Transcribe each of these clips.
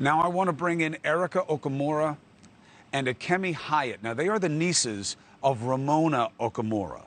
Now I want to bring in Erika Okumura and Akemi Hiatt. Now, they are the nieces of Ramona Okumura.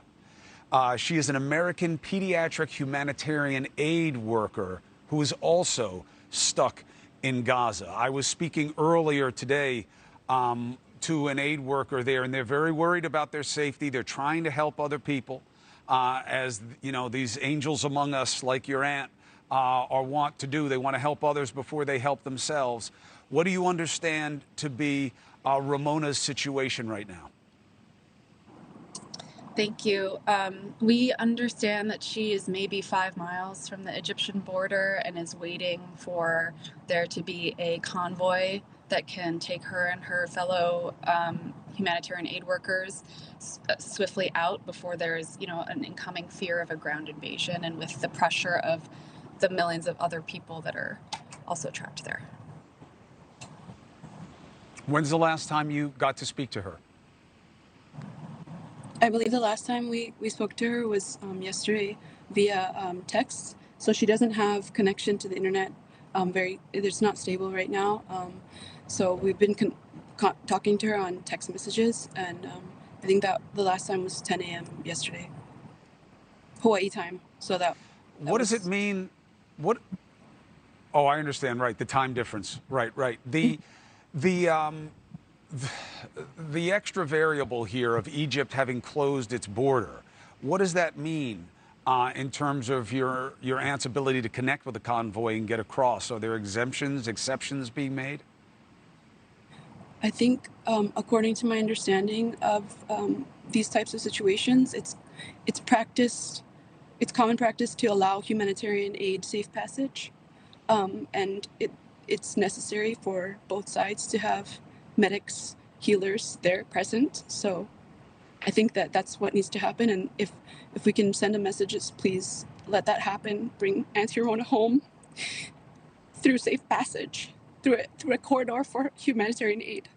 She is an American pediatric humanitarian aid worker who is also stuck in Gaza. I was speaking earlier today to an aid worker there, and they're very worried about their safety. They're trying to help other people, as you know, these angels among us, like your aunt, are wont to do. They want to help others before they help themselves. What do you understand to be Ramona's situation right now? Thank you. We understand that she is maybe 5 miles from the Egyptian border and is waiting for there to be a convoy that can take her and her fellow humanitarian aid workers swiftly out before there is, an incoming fear of a ground invasion, and with the pressure of the millions of other people that are also trapped there. When's the last time you got to speak to her? I believe the last time we spoke to her was yesterday via text. So she doesn't have connection to the internet. It's not stable right now. So we've been talking to her on text messages, and I think that the last time was 10 a.m. yesterday, Hawaii time. So what does it mean? What? Oh, I understand. Right, the time difference. Right. The extra variable here of Egypt having closed its border, what does that mean in terms of your aunt's ability to connect with the convoy and get across? Are there exceptions being made? I think, according to my understanding of these types of situations, it's common practice to allow humanitarian aid safe passage, and it's necessary for both sides to have medics, healers there present. So I think that's what needs to happen. And if we can send a message, please let that happen. Bring Auntie Ramona home through safe passage, through a corridor for humanitarian aid.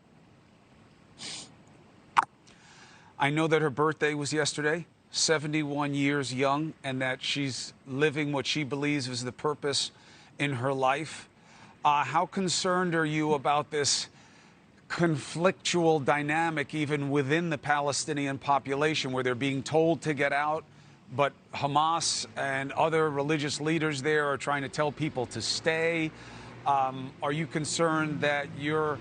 I know that her birthday was yesterday, 71 years young, and that she's living what she believes is the purpose in her life. How concerned are you about this conflictual dynamic even within the Palestinian population, where they're being told to get out, but Hamas and other religious leaders there are trying to tell people to stay? Are you concerned that your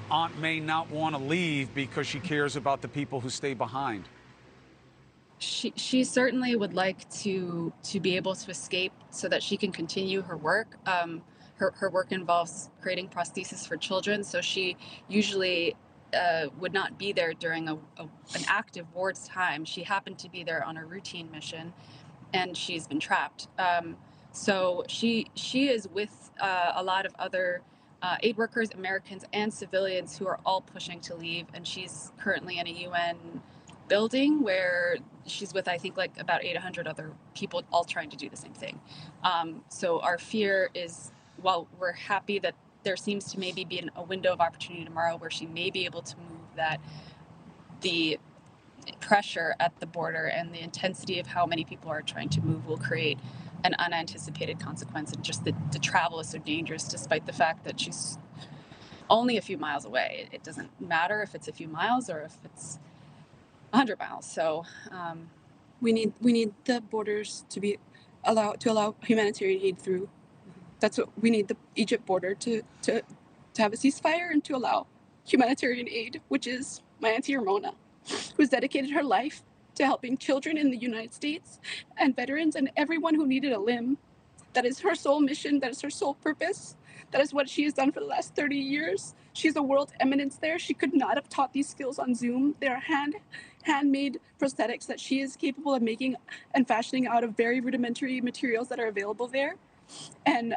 aunt may not want to leave because she cares about the people who stay behind? She certainly would like to be able to escape so that she can continue her work. Her work involves creating prostheses for children, so she usually would not be there during an active ward's time. She happened to be there on a routine mission, and she's been trapped. So she is with a lot of other aid workers, Americans and civilians, who are all pushing to leave, and she's currently in a UN building where she's with, I think, like about 800 other people all trying to do the same thing. So our fear is, while we're happy that there seems to maybe be a window of opportunity tomorrow where she may be able to move, that the pressure at the border and the intensity of how many people are trying to move will create an unanticipated consequence. And just the travel is so dangerous, despite the fact that she's only a few miles away. It doesn't matter if it's a few miles or if it's 100 miles. So we need the borders to allow humanitarian aid through. That's what we need, the Egypt border to have a ceasefire and to allow humanitarian aid, which is my Auntie Ramona, who's dedicated her life to helping children in the United States and veterans and everyone who needed a limb. That is her sole mission. That is her sole purpose. That is what she has done for the last 30 years. She's a world eminence there. She could not have taught these skills on Zoom. They are handmade prosthetics that she is capable of making and fashioning out of very rudimentary materials that are available there. And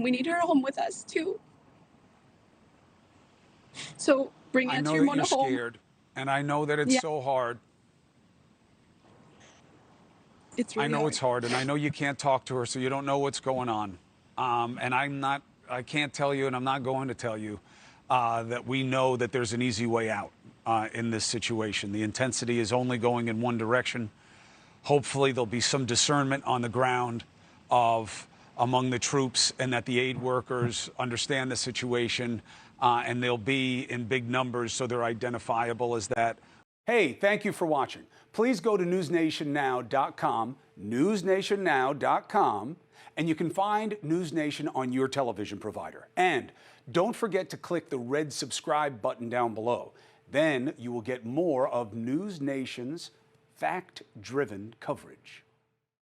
we need her home with us too. So bring Auntie Ramona home. I know that you're scared, and I know that it's so hard. It's really I know it's hard, and I know you can't talk to her, so you don't know what's going on. And I can't tell you, and I'm not going to tell you that we know that there's an easy way out in this situation. The intensity is only going in one direction. Hopefully there'll be some discernment on the ground of among the troops, and that the aid workers understand the situation, and they'll be in big numbers, so they're identifiable as that. Hey, thank you for watching. Please go to newsnationnow.com, newsnationnow.com, and you can find News Nation on your television provider. And don't forget to click the red subscribe button down below. Then you will get more of News Nation's fact-driven coverage.